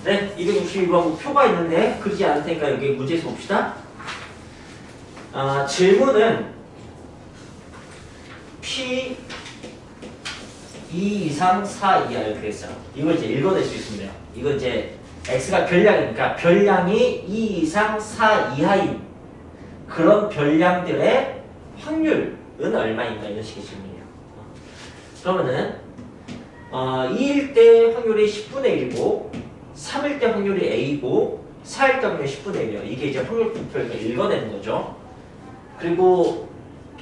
네, 262번 표가 있는데 그리지 않을 테니까 여기 문제에서 봅시다. 질문은 P 2 이상 4 이하 이렇게 했어요. 이걸 이제 읽어낼 수 있으면 돼요. 이거 이제 x가 별량이니까 별량이 2 이상 4 이하인 그런 별량들의 확률은 얼마인가 이런 식의 질문이에요. 그러면은 2일 때 확률이 10분의 1이고 3일 때 확률이 A고 4일 때 확률이 10분의 1이에요. 이게 이제 확률 분포를 읽어내는 거죠. 그리고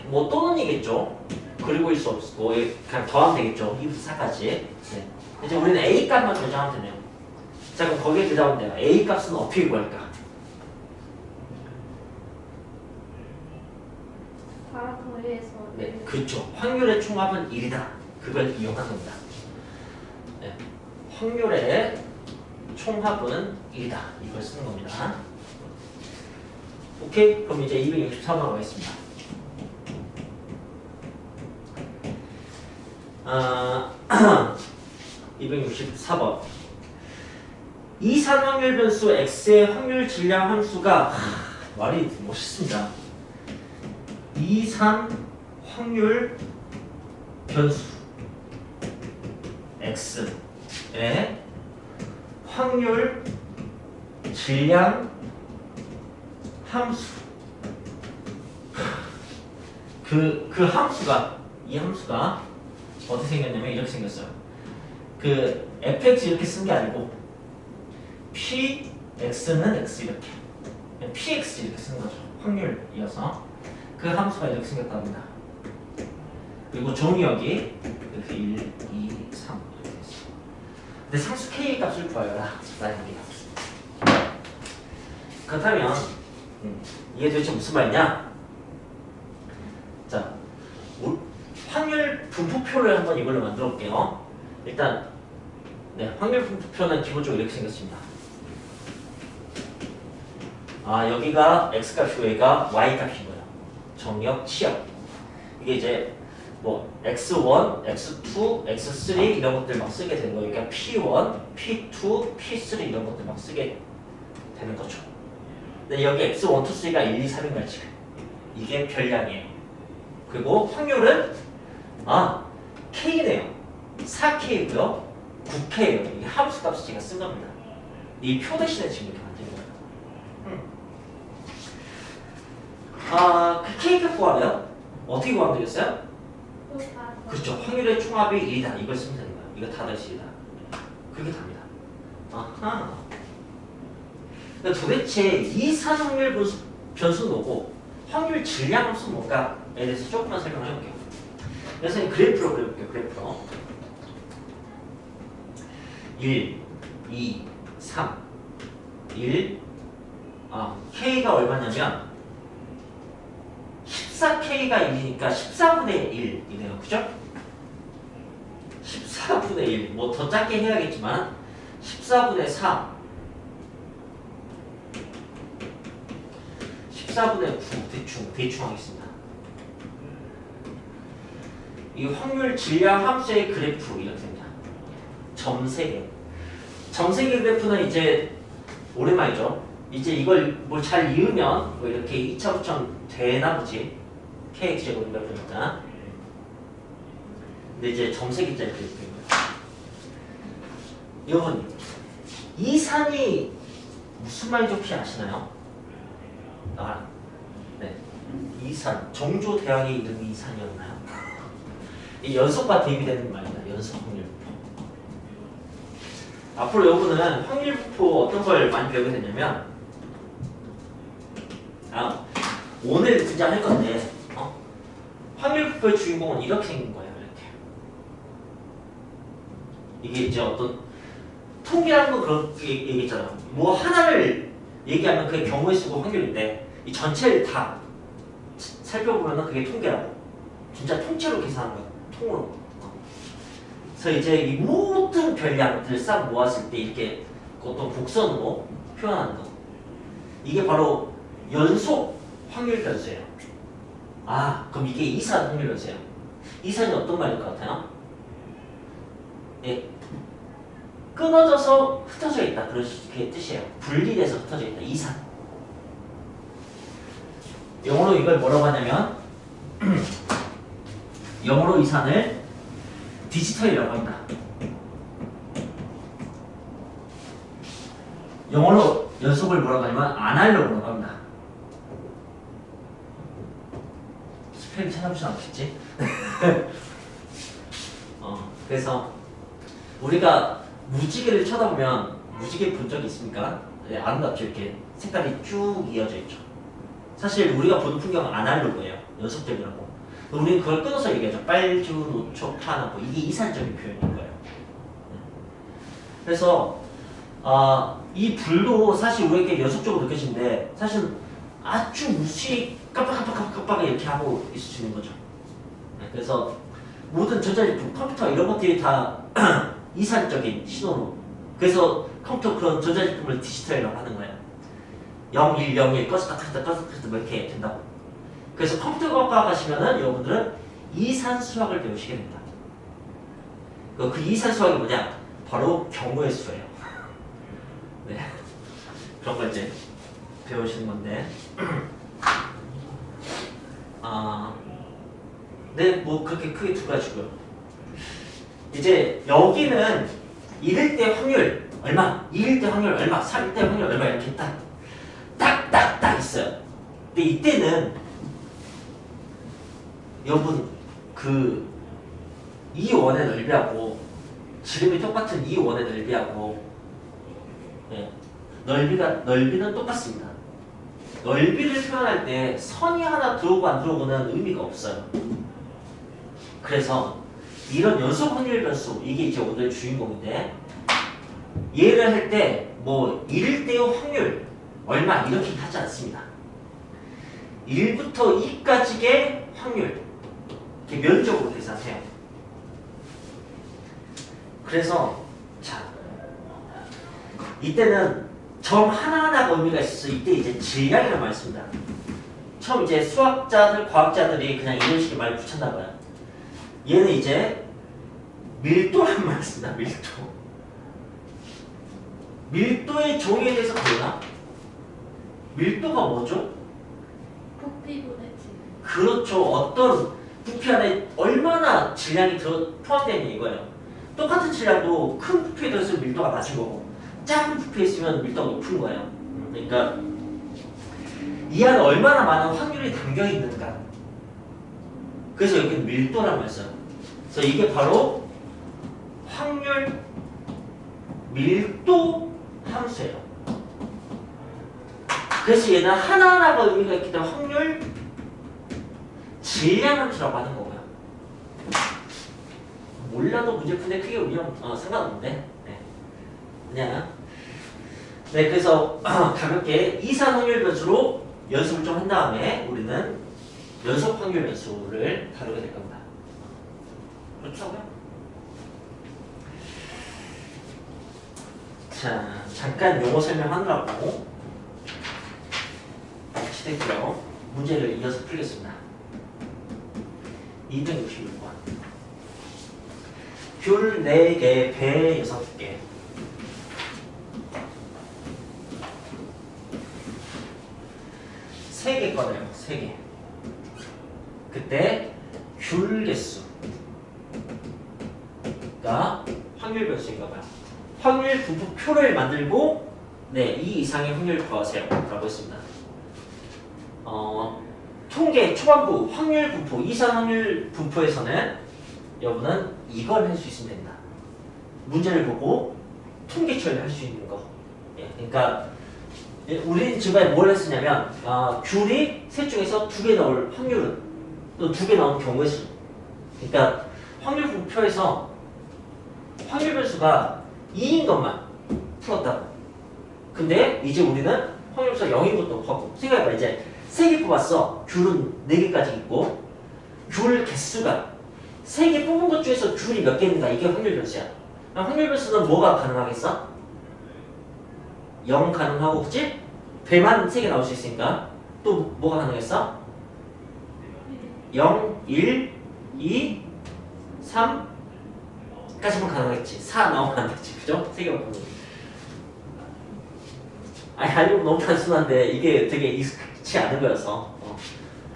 뭐 또는이겠죠. 그리고일 수 없고 그냥 더하면 되겠죠. 2부터 4까지. 네. 이제 우리는 A 값만 결정하면 되네요. 자 그럼 거기에 대답하면 돼요. A 값은 어떻게 구할까? 더해서 네, 그렇죠. 확률의 총합은 1이다. 그걸 이용한 겁니다. 네. 확률의 총합은 1이다. 이걸 쓰는 겁니다. 오케이? 그럼 이제 264번 가겠습니다. 264번. 이산 확률 변수 x의 확률 질량 함수가 말이 멋있습니다. 이산 확률 변수 x의 확률 질량 함수 그 함수가 이 함수가 어떻게 생겼냐면 이렇게 생겼어요. 그 fx 이렇게 쓴 게 아니고 px는 x 이렇게 px 이렇게 쓴 거죠. 확률이어서 그 함수가 이렇게 생겼답니다. 그리고 정의역이 이렇게 1, 2, 3 이렇게 있어요. 근데 상수 k 값을 구하여라 라는 게 없습니다. 그렇다면 이게 도대체 무슨 말이냐? 자, 확률 분포표를 한번 이걸로 만들어 볼게요. 일단 네, 확률 분포표는 기본적으로 이렇게 생겼습니다. 여기가 x값이고 여기가 y값인 거예요. 정역, 치역. 이게 이제 뭐 x1, x2, x3 이런 것들 막 쓰게 되는 거예요. 그러니까 p1, p2, p3 이런 것들 막 쓰게 되는 거죠. 근데 여기 x1, 2, 3가 1, 2, 3인가요 지금? 이게 별량이에요. 그리고 확률은 K네요. 4K고요. 9K예요. 이게 함수 값을 제가 쓴 겁니다. 이 표 대신에 지금 이렇게 만든 거예요. 그 K값 구하면 어떻게 구하면 되겠어요? 그렇죠. 확률의 총합이 1이다. 이걸 쓰면 되는 거예요. 이거 다 다시 1이다. 그렇게 답니다. 아하. 그러니까 도대체 이산 확률 변수는 뭐고 확률 질량 함수는 뭔가에 대해서 조금만 설명을 해볼게요. 그래서 그래프로 그려볼게요. 그래프로 1, 2, 3 1 K가 얼마냐면 14K가 1이니까 14분의 1이네요. 그죠? 14분의 1 뭐 더 작게 해야겠지만 14분의 3 14분의 9 대충 하겠습니다. 이 확률 질량 함수의 그래프 이렇게 됩니다. 점세개. 점세개 그래프는 이제 오랜만이죠. 이제 이걸 뭘 잘 이으면 뭐 이렇게 2차 부천 되나 보지. kx제곱 그래프니까. 근데 이제 점세개짜리 그래프인 거예요. 여러분, 이 산이 무슨 말인지 혹시 아시나요? 네. 이산. 정조대왕의 이름이 이산이었나요? 이 연속과 대입이 되는 말입니다. 연속 확률. 앞으로 여러분은 확률부포 어떤 걸 많이 배우게 되냐면 오늘 등장할 건데 확률부포의 주인공은 이렇게 생긴 거예요. 이렇게 이게 이제 어떤 통계라는 건 그렇게 얘기했잖아요. 뭐 하나를 얘기하면 그게 경우의 수고 확률인데 이 전체를 다 살펴보면 그게 통계라고. 진짜 통째로 계산한 거예요. 통으로. 그래서 이제 이 모든 별량들 싹 모았을 때 이렇게 어떤 곡선으로 표현하는 거. 이게 바로 연속 확률 변수예요. 그럼 이게 이산 확률 변수예요. 이산이 어떤 말일 것 같아요? 예. 끊어져서 흩어져 있다. 그게 뜻이에요. 분리돼서 흩어져 있다. 이산. 영어로 이걸 뭐라고 하냐면 영어로 이산을 디지털이라고 합니다. 영어로 연속을 뭐라고 하냐면 아날로그라고 합니다. 스펠링 찾아보지 않겠지? 그래서 우리가 무지개를 쳐다보면 무지개 본 적이 있습니까? 네, 아름답죠. 이렇게 색깔이 쭉 이어져 있죠. 사실 우리가 보는 풍경은 아날로그예요. 연속적이라고. 우리는 그걸 끊어서 얘기하죠. 빨주, 노초, 파나고. 이게 이산적인 표현인 거예요. 그래서 이 불도 사실 우리에게 연속적으로 느껴지는데 사실 아주 무시 깜빡깜빡깜빡 이렇게 하고 있을 수 있는 거죠. 그래서 모든 전자제품, 컴퓨터 이런 것들이 다 이산적인 신호로. 그래서 컴퓨터 그런 전자제품을 디지털이라고 하는 거예요. 01, 01 껐다 켰다 껐다 켰다 뭐 이렇게 된다고. 그래서 컴퓨터과 가시면은 여러분들은 이산 수학을 배우시게 됩니다. 그 이산 수학이 뭐냐? 바로 경우의 수예요. 네, 그런 걸 이제 배우시는 건데. 네, 뭐 그렇게 크게 두 가지고요. 이제 여기는 1일 때 확률 얼마, 2일 때 확률 얼마, 3일 때 확률 얼마 이렇게 딱 있어요. 근데 이때는 여러분 그 이 원의 넓이하고 지름이 똑같은 이 원의 넓이하고 네, 넓이는 똑같습니다. 넓이를 표현할 때 선이 하나 들어오고 안 들어오고는 의미가 없어요. 그래서 이런 연속 확률 변수, 이게 이제 오늘 주인공인데, 얘를 할 때 뭐 1일 때의 확률 얼마 이렇게 하지 않습니다. 1부터 2까지의 확률 이렇게 면적으로 계산해요. 그래서 자, 이때는 점 하나하나가 의미가 있어서 이때 이제 질량이라는 말을 씁니다. 처음 이제 수학자들, 과학자들이 그냥 이런 식의 말을 붙였나봐요. 얘는 이제 밀도라는 말을 씁니다. 밀도. 밀도의 종이에 대해서 보나? 밀도가 뭐죠? 부피분의 질량. 그렇죠. 어떤 부피 안에 얼마나 질량이 포함되어 있는 이거예요. 똑같은 질량도 큰 부피에 들어있으면 밀도가 낮은 거고 작은 부피에 있으면 밀도가 높은 거예요. 그러니까 이 안에 얼마나 많은 확률이 담겨 있는가. 그래서 여기는 밀도라는 말을 써요. 그래서 이게 바로 확률 밀도 함수예요. 그래서 얘는 하나하나가 의미가 있기 때문에 확률 질량 함수라고 하는 거고요. 몰라도 문제 푸는데 크게 상관없는데. 네. 그냥 네, 그래서 가볍게 이산 확률 변수로 연습을 좀 한 다음에 우리는 연속 확률 변수를 다루게 될 겁니다. 그렇다고요? 자, 잠깐 용어 설명하느라고 시작했고요. 문제를 이어서 풀겠습니다. 266번. 귤 4개, 배 6개. 세 개 꺼내요. 3개. 그때 귤 개수가 확률 변수인가 봐요. 확률 분포표를 만들고 네, 이 이상의 확률 구하세요 라고 했습니다. 통계 초반부 확률 분포, 이상 확률 분포에서는 여러분은 이걸 할 수 있으면 됩니다. 문제를 보고 통계 처리를 할 수 있는 거. 예, 그러니까 우리 지금까지 뭘 했었냐면 귤이 셋 중에서 2개 나올 확률은 또 2개 나온 경우의 수. 그러니까 확률 분포에서 확률 변수가 2인 것만 풀었다고. 근데 이제 우리는 확률 변수가 0인 것도 하고. 생각해봐. 이제 3개 뽑았어. 귤은 4개까지 있고 귤 개수가 3개 뽑은 것 중에서 귤이 몇 개 있는가. 이게 확률 변수야. 그럼 확률 변수는 뭐가 가능하겠어? 0 가능하고, 그치? 배만 3개 나올 수 있으니까 또 뭐가 가능했어? 0, 1, 2, 3 100까지만 가능하겠지. 4 나오면 안 되지. 그죠? 3개 바꾸는. 아니, 알고 너무 단순한데 이게 되게 익숙치 않은 거여서.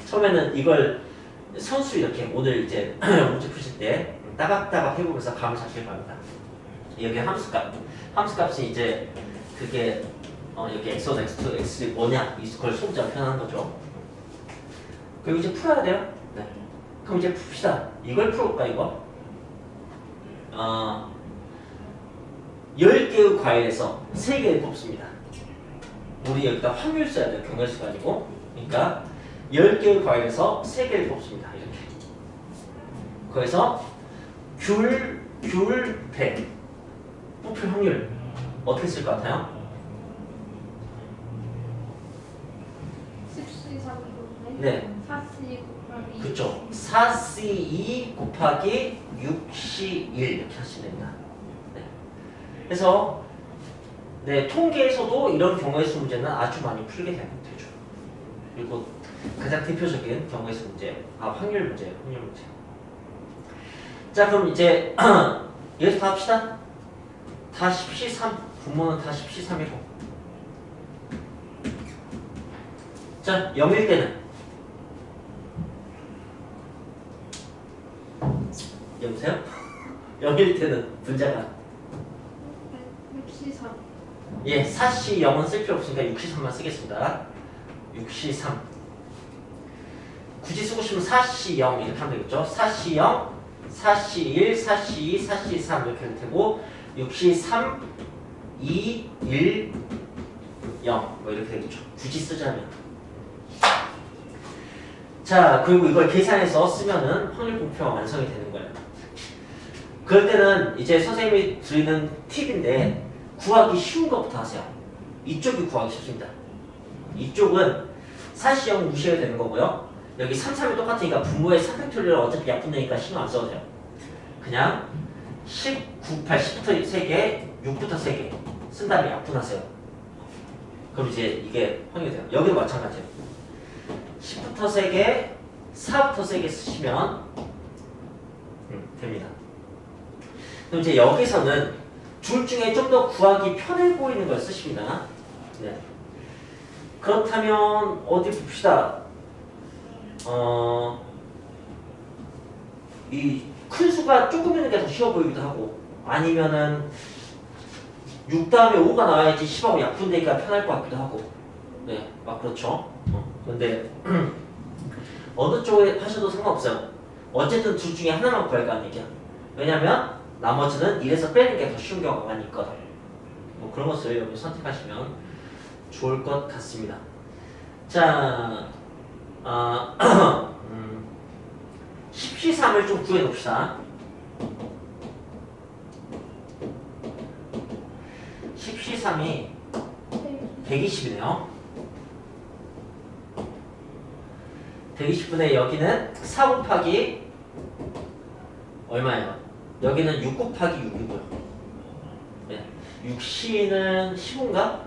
처음에는 이걸 선수 이렇게 오늘 이제 문제 푸실 때 따박따박 해보면서 감을 잡길 바랍니다. 여기 함수값. 함수값이 이제 그게 여기 x1, x2, x3 뭐냐 이걸 소문자로 표현하는 거죠. 그리고 이제 풀어야 돼요. 네. 그럼 이제 풉시다. 이걸 풀어볼까 이거? 10개의 과일에서 3개를 뽑습니다. 우리 여기다 확률 써야 돼요. 경우수가 아니고. 그러니까 10개의 과일에서 3개를 뽑습니다. 이렇게. 거기서 귤, 배 뽑힐 확률 어떻게 쓸 것 같아요? 14, 네. 4C 곱하기 그쵸. 4C2 곱하기 6C1 이렇게 하시면 됩니다. 네. 그래서 네, 통계에서도 이런 경우의 수 문제는 아주 많이 풀게 되죠. 그리고 가장 대표적인 경우의 수 문제, 확률 문제예요. 확률 문제. 자, 그럼 이제 여기서 다 합시다. 다 10C3, 분모는 다 10C3이고. 자, 0일 때는 여보세요? 0일 때는 분자가 6C3 예, 4C 0은 쓸 필요 없으니까 6C3만 쓰겠습니다. 6C3 굳이 쓰고 싶으면 4C 0 이렇게 하면 되겠죠. 4C 0, 4C 1, 4C 2, 4C 3 이렇게 될 테고 6C 3, 2, 1, 0 뭐 이렇게 되겠죠. 굳이 쓰자면. 자, 그리고 이걸 계산해서 쓰면은 확률 공표가 완성이 되는 거예요. 그럴 때는 이제 선생님이 드리는 팁인데 구하기 쉬운 것부터 하세요. 이쪽이 구하기 쉽습니다. 이쪽은 4C 0 무시해야 되는 거고요. 여기 3, 3이 똑같으니까 분모의 3팩토리얼 어차피 약분되니까 신경 안 써도 돼요. 그냥 10, 9, 8, 10부터 3개, 6부터 3개 쓴 다음에 약분하세요. 그럼 이제 이게 확률이 돼요. 여기도 마찬가지예요. 10부터 3개, 4부터 3개 쓰시면 됩니다. 그럼 이제 여기서는 둘 중에 좀 더 구하기 편해 보이는 걸 쓰십니다. 네. 그렇다면 어디 봅시다. 이 큰 수가 조금 있는 게 더 쉬워 보이기도 하고 아니면은 6 다음에 5가 나와야지 10하고 약분되기가 편할 것 같기도 하고 네, 막 그렇죠. 그런데 어느 쪽에 하셔도 상관없어요. 어쨌든 둘 중에 하나만 구할 거란 얘기야. 왜냐면 나머지는 1에서 빼는 게 더 쉬운 경우가 많이 있거든. 뭐 그런 것을 여기 선택하시면 좋을 것 같습니다. 자, 10C3을 좀 구해놓읍시다. 10C3이 120이네요. 120분의 여기는 4 곱하기 얼마예요? 여기는 6 곱하기 6이고요. 네. 6C는 15인가?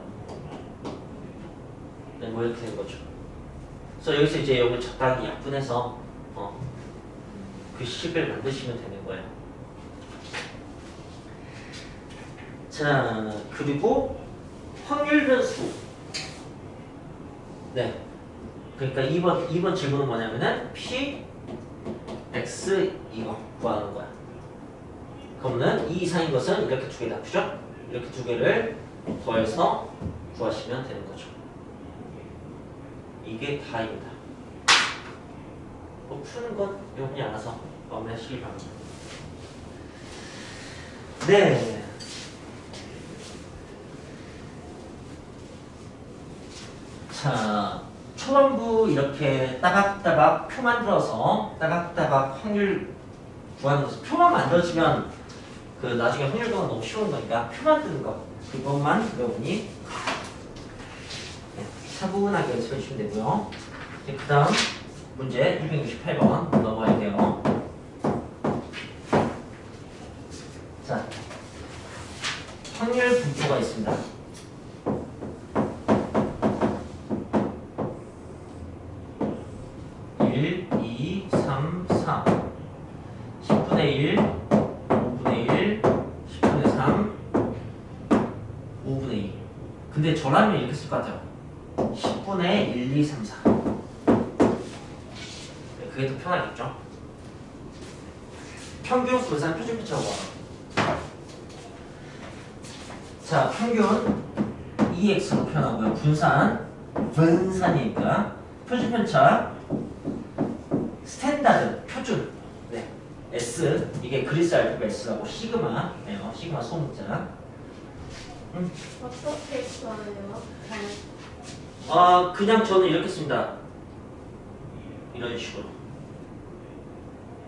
네, 뭐 이렇게 된 거죠. 그래서 여기서 이제 여기 적당히 약분해서 그 식을 만드시면 되는 거예요. 자, 그리고 확률 변수. 네. 그러니까 2번 질문은 뭐냐면은 P, X 이거 구하는 거야. 그러면은 2 이상인 것은 이렇게 두 개 나쁘죠? 이렇게 두 개를 더해서 구하시면 되는 거죠. 이게 다입니다. 뭐 푸는 건 여러분이 알아서 마무리하시길 바랍니다. 네. 자, 초반부 이렇게 따박따박 표 만들어서 따박따박 확률 구하는 것을 표만 만들어지면 그 나중에 확률도가 너무 쉬운 거니까 표 만드는 거 그것만 여러분이 차분하게 연습해 주시면 되고요. 그 다음 문제 268번 넘어가야 돼요. 자, 확률 분포가 있습니다. (1, 2, 3, 4) 10분의 1, 5분의 1, 근데 저라면 이렇게 쓸 것 같아요. 10분의 1, 2, 3, 4. 그게 더 편하겠죠? 평균, 분산, 표준 편차고 봐. 자, 평균 2x로 표현하고요. 분산이니까 표준 편차 스탠다드 표준. 네. S 이게 그리스 알파벳 S라고 시그마예요. 시그마 소문자. 어떻게 써요? 그냥 저는 이렇게 씁니다. 이런 식으로.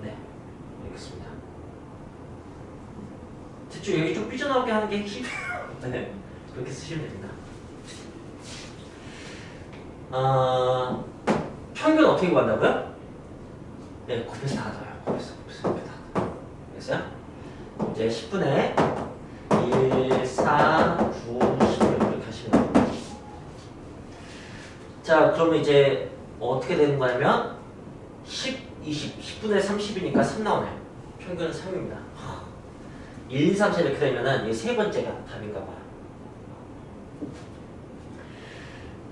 네. 이렇게 씁니다. 대충 여기 좀 삐져나오게 하는 게 힘. 네. 그렇게 쓰시면 됩니다. 평균 어떻게 구한다고요? 네, 곱해서 다 더요. 곱해서 이렇게 다 더요. 됐어요? 이제 10분의 1, 4, 9, 16 이렇게 하시면 됩니다. 자, 그러면 이제 어떻게 되는 거냐면 10, 20, 10분의 30이니까 3 나오네요. 평균은 3입니다. 1, 2, 3, 4 이렇게 되면은 이 세 번째가 답인가 봐요.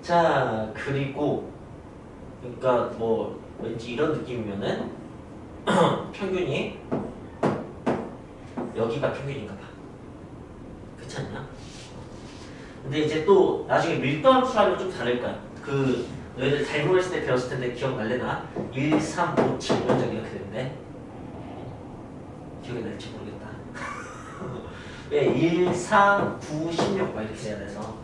자, 그리고 그러니까 뭐 왠지 이런 느낌이면은 평균이 여기가 평균인가 봐. 그렇지 않냐? 근데 이제 또 나중에 밀도함수 하면 좀 다를 거야. 그 너희들 잘못했을 때 배웠을 텐데 기억날래나? 1, 3, 5, 7 이런 적이 이렇게 되는데 기억이 날지 모르겠다. 왜 1, 4, 9, 16 막 이렇게 돼야 돼서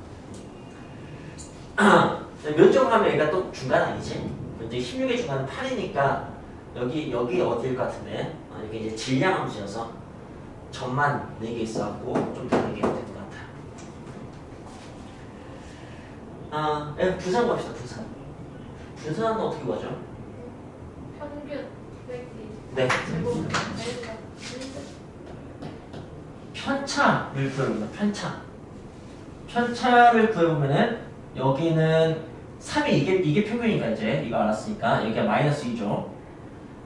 면적을 하면 얘가 또 중간 아니지? 이제 16의 중간은 8이니까 여기 어디일 것 같은데 이게 이제 질량 함수여서 점만 4개 있어갖고 좀 다르게 될 것 같아요. 분산 봅시다. 분산은 어떻게 구하죠? 평균 곱하기 네. 제곱 편차를 구해봅니다. 편차를 구해보면은 여기는 3이 이게 평균이니까 이제 이거 알았으니까 여기가 마이너스 2죠.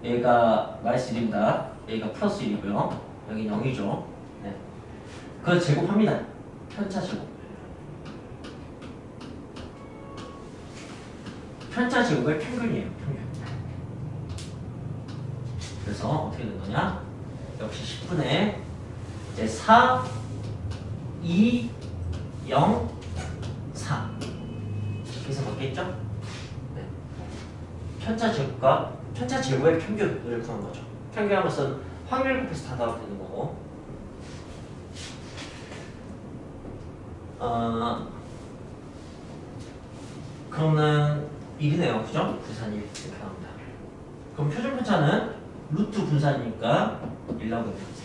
얘가 마이너스 1입니다. 여기가 플러스 1이고요. 여기 0이죠. 네. 그걸 제곱합니다. 편차 제곱. 편차 제곱의 평균이에요. 평균. 그래서 어떻게 된 거냐? 역시 10분의 이제 4, 2, 0, 4 이렇게 해서 맞겠죠? 네. 편차 제곱의 평균을 구하는 거죠. 평균하는 것은 확률 곱해서 다 나오게 되는 거고. 그러면 1이네요. 그죠? 분산이 이렇게 나옵니다. 그럼 표준 편차는 루트 분산이니까 1 나오게 됩니다.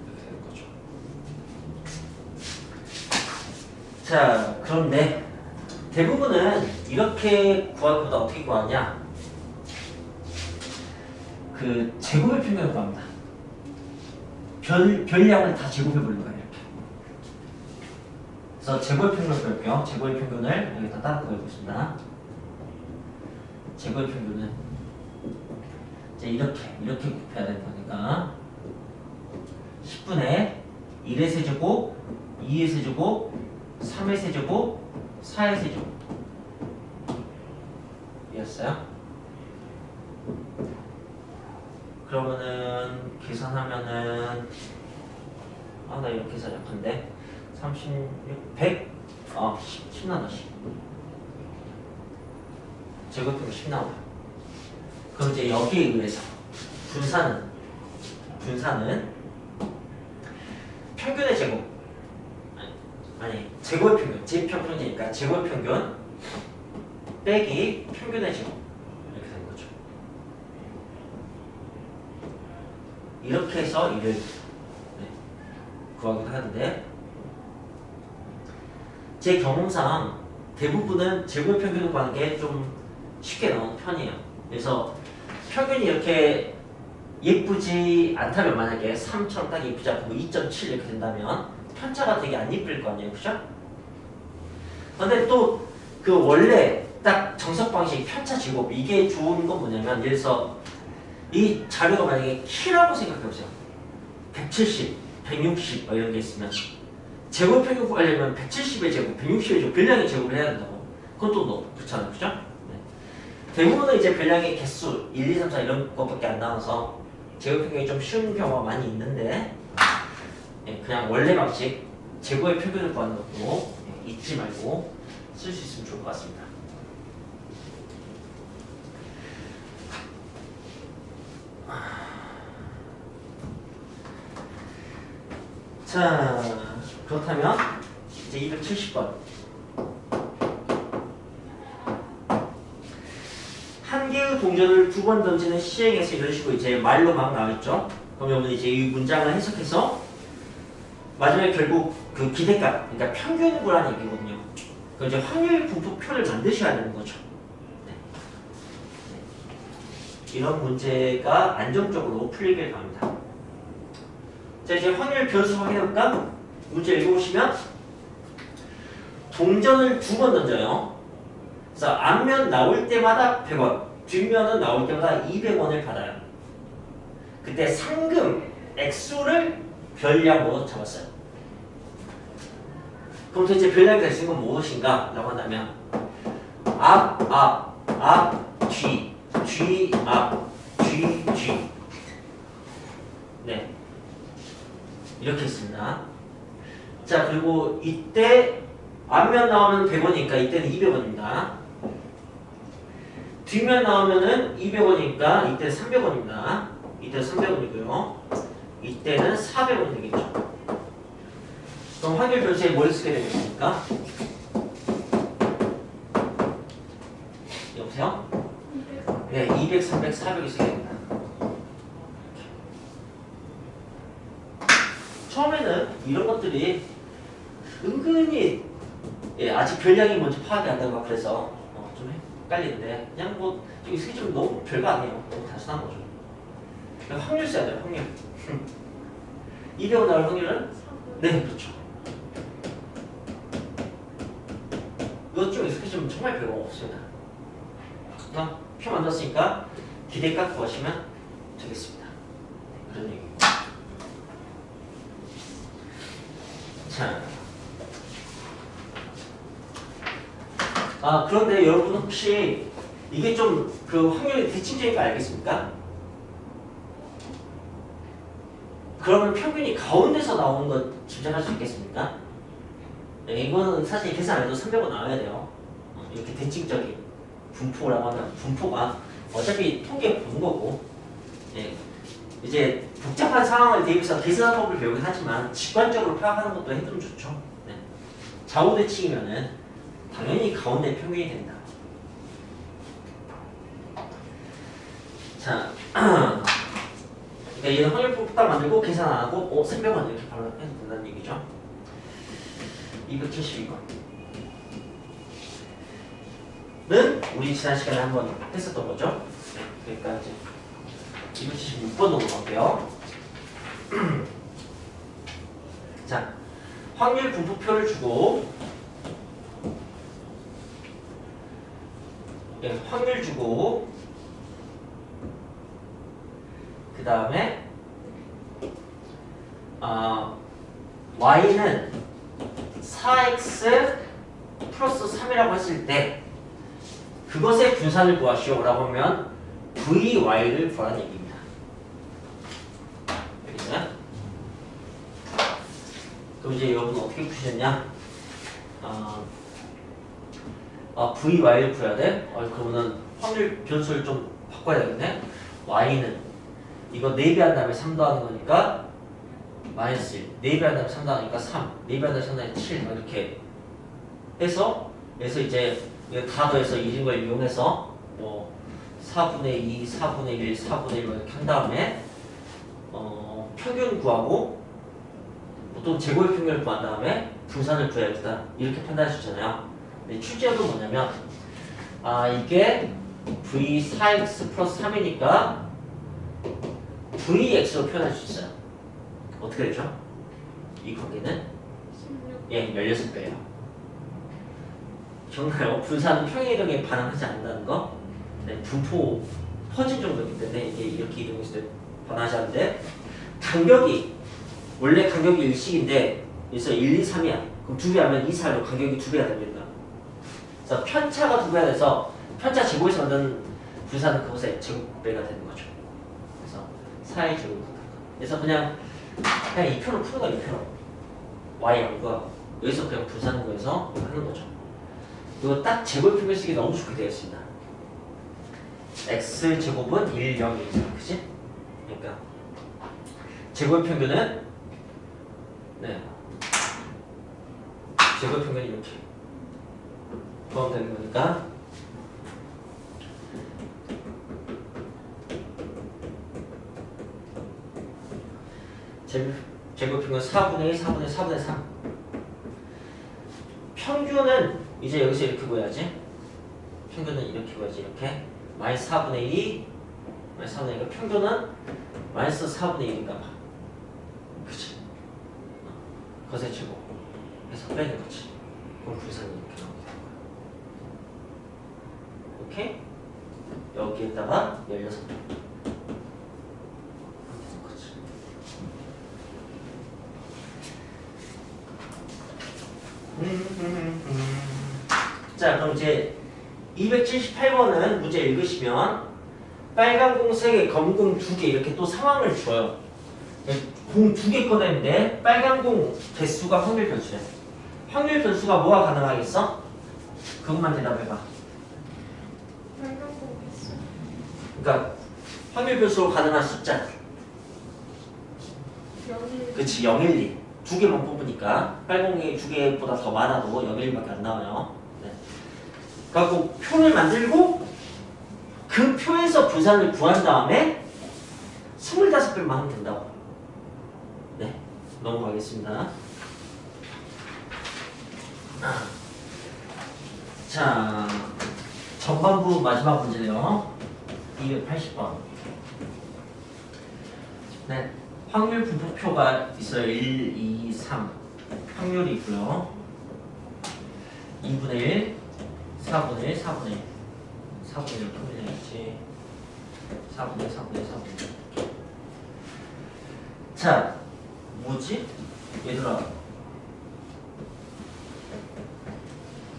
이렇게 되는 거죠. 자, 그런데 대부분은 이렇게 구할 것보다 어떻게 구하냐? 그 제곱의 평균을 구합니다. 별량을 다 제곱해버리는 거예요. 이렇게. 그래서 제곱의 평균을 구할게요. 제곱의 평균을 여기다 따라 구해보겠습니다. 제곱의 평균은 이제 이렇게 곱해야 되는 거니까 10분의 1의 세제곱, 2의 세제곱, 3의 세제곱, 4의 세제곱 이었어요? 그러면은 계산하면은 나 이렇게 계산 약한데 36, 100, 10 나와 10 제곱하면 10 나와요. 그럼 이제 여기에 의해서 분산은 평균의 제곱 아니 제곱의 평균 제평균이니까 제곱의 평균 빼기 평균의 제곱 이렇게 되는 거죠. 이렇게 해서 이를 구하기도 하는데 제 경험상 대부분은 제곱의 평균을 구하는 게 좀 쉽게 나오는 편이에요. 그래서 평균이 이렇게 예쁘지 않다면 만약에 3처럼 딱 예쁘지 않고 2.7 이렇게 된다면 편차가 되게 안 예쁠 거 아니에요, 그죠? 근데 또 그 원래 딱 정석 방식 편차 제곱 이게 좋은 건 뭐냐면 예를 들어서 이 자료가 만약에 키라고 생각해보세요. 170, 160 이런 게 있으면 제곱 평균 구하려면 170의 제곱, 160의 제곱, 별량의 제곱을 해야 된다고. 그건 또 너무 그렇잖아요. 그죠? 네. 대부분은 이제 별량의 개수 1, 2, 3, 4 이런 것밖에 안 나와서 제곱 평균이 좀 쉬운 경우가 많이 있는데 예, 그냥 원래 방식 제곱의 평균을 구하는 것도 예, 잊지 말고 쓸 수 있으면 좋을 것 같습니다. 자, 그렇다면 이제 270번. 한 개의 동전을 두 번 던지는 시행에서 이런 식으로 이제 말로 막 나와있죠. 그럼 여러분 이제 이 문장을 해석해서 마지막에 결국 그 기대값, 그러니까 평균을 구하는 얘기거든요. 그 이제 확률 분포표를 만드셔야 되는 거죠. 네. 네. 이런 문제가 안정적으로 풀리길 바랍니다. 자, 이제 확률 변수 확인해볼까? 문제 읽어보시면 동전을 두 번 던져요. 그래서 앞면 나올 때마다 100원, 뒷면은 나올 때마다 200원을 받아요. 그때 상금 액수를 별량으로 잡았어요. 그럼 도대체 별량이 될 수 있는 건 무엇인가? 라고 한다면 앞, 뒤, 앞, 뒤. 네. 이렇게 있습니다. 자, 그리고 이때 앞면 나오면 100원이니까 이때는 200원입니다. 뒷면 나오면은 200원이니까 이때는 300원입니다. 이때는 300원이고요. 이때는 400원이 되겠죠. 그럼 확률 변수에 뭘 쓰게 되겠습니까? 여보세요? 네, 200, 300, 400이 쓰게 됩니다. 처음에는 이런 것들이 은근히 예, 아직 별량이 뭔지 파악이 안 되고 그래서 좀 헷갈리는데 그냥 뭐 이게 좀 너무 별거 아니에요. 너무 단순한 거죠. 그냥 확률 써야 돼요. 확률. 200원 나올 확률은? 네, 그렇죠. 이것 좀 익숙해지면 정말 별거 없습니다. 그냥 표 만들었으니까 기대값 구하시면 되겠습니다. 그런 얘기입니다. 자, 그런데 여러분 혹시 이게 좀 그 확률이 대칭적인 거 알겠습니까? 그러면 평균이 가운데서 나오는 거 짐작할 수 있겠습니까? 네, 이거는 사실 계산 안 해도 300원 나와야 돼요. 이렇게 대칭적인 분포라고 하면 분포가 어차피 통계 보는 거고 예, 이제 복잡한 상황을 대입해서 계산법을 배우긴 하지만 직관적으로 파악하는 것도 해두면 좋죠. 네. 좌우대칭이면은 당연히 가운데 평균이 된다. 자, 그러니까 얘는 확률표 딱 만들고 계산 안 하고 300원 이렇게 바로 해도 된다는 얘기죠. 272번. 는 우리 지난 시간에 한번 했었던 거죠. 그러니까 이제 276번으로 넘어갈게요. 자, 확률 분포표를 주고 예, 확률 주고 그 다음에 y는 4x 플러스 3이라고 했을 때 그것의 분산을 구하시오 라고 하면 vy를 구하는 얘기입니다. 알겠어요? 그럼 이제 여러분 어떻게 푸시느냐? vy를 구해야 돼? 그러면은 확률 변수를 좀 바꿔야 되겠네? y는 이거 4배 한 다음에 3 더하는 거니까 마이너스 1, 4배 한 다음에 3 더하니까 3, 4배 한 다음에 3 더하니까 7 이렇게 해서 이제 이거 다 더해서 이런 걸 이용해서 뭐 4분의 2, 4분의 1, 4분의 1 이렇게 한 다음에 평균 구하고 보통 제곱의 평균을 구한 다음에 분산을 구해야겠다 이렇게 판단할 수 있잖아요. 근데 출제도 뭐냐면 이게 v4x 플러스 3이니까 vx로 표현할 수 있어요. 어떻게 되죠? 이 관계는 16. 예, 16배예요. 기억나요? 분산은 평행 이동에 반응하지 않는다는 거? 네, 분포 퍼진 정도이기 때문에 이게 이렇게 이동했을 때 반응하지 않는데 간격이 원래 간격이 일식인데 그래서 1, 2, 3이야. 그럼 2배 하면 2, 4로 간격이 2배가 됩니다. 그래서 편차가 2배가 돼서 편차 제곱에서 만든 분산은 그것의 제곱배가 되는 거죠. 그래서 4의 제곱. 그래서 그냥 이 표로 푸는 거야, 이 표로. y 양과 여기서 그냥 분산한 거에서 하는 거죠. 이거 딱 제곱 표현 쓰기 너무 좋게 되어 있습니다. x 제곱은 1, 0, 1이잖아, 그치? 그러니까 제곱 평균은 제곱 평균이 이렇게 포함되는 거니까 제곱 평균 4분의 1, 4분의 4분의 3. 평균은 이제 여기서 이렇게 구해야지. 평균은 이렇게 구해야지. 이렇게 마이너스 4분의 2, 마이너스 4분의 2가 평균은 마이너스 4분의 1인가 봐. 그치? 거세 제곱. 해서 빼는 거지. 그럼 분산이 이렇게 나오게 되는 거야. 오케이? 여기에다가 16개. 자, 그럼 이제 278번은 문제 읽으시면 빨간 공 3개, 검은 공 2개 이렇게 또 상황을 줘요. 공 2개 꺼내는데 빨간 공 개수가 확률 변수야. 확률 변수가 뭐가 가능하겠어? 그것만 대답해봐. 빨간 공 있어. 그러니까 확률 변수로 가능한 숫자. 여기 그치, 0, 1, 2. 2개만 뽑으니까 빨공이 2개보다 더 많아도 0, 1밖에 안 나와요. 네. 그래갖고 표를 만들고 그 표에서 분산을 구한 다음에 25배만 하면 된다고. 네, 넘어가겠습니다. 자, 전반부 마지막 문제네요. 280번. 네. 확률 분포표가 있어요. 1, 2, 3 확률이 있고요. 2분의 1, 4분의 1, 4분의 1 4분의 1 표현해야지. 4분의 1, 4분의 1, 4분의 1 자, 뭐지? 얘들아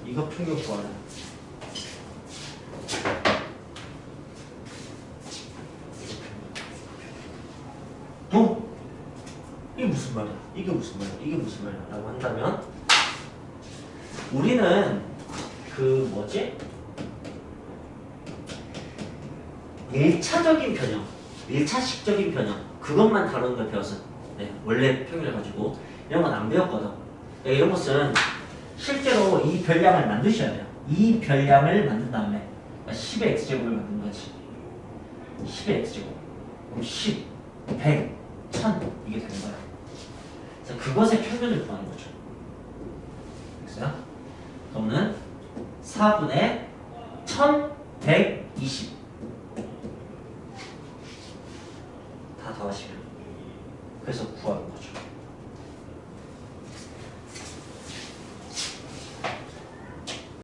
이거 평균 구하라. 이게 무슨 말이야? 이게 무슨 말이야? 이게 무슨 말이야? 라고 한다면 우리는 그 뭐지? 1차적인 변형, 1차식적인 변형 그것만 다루는 걸 배웠어. 네, 원래 평균을 가지고 이런 건 안 배웠거든. 네, 이런 것은 실제로 이 별량을 만드셔야 돼요. 이 별량을 만든 다음에 10의 x제곱을 만든 거지. 10의 x제곱 그럼 10, 100, 1000 이게 되는 거야. 그래서 그것의 평균을 구하는 거죠. 됐어요? 그러면 4분의 1120 다 더하시면 그래서 구하는 거죠.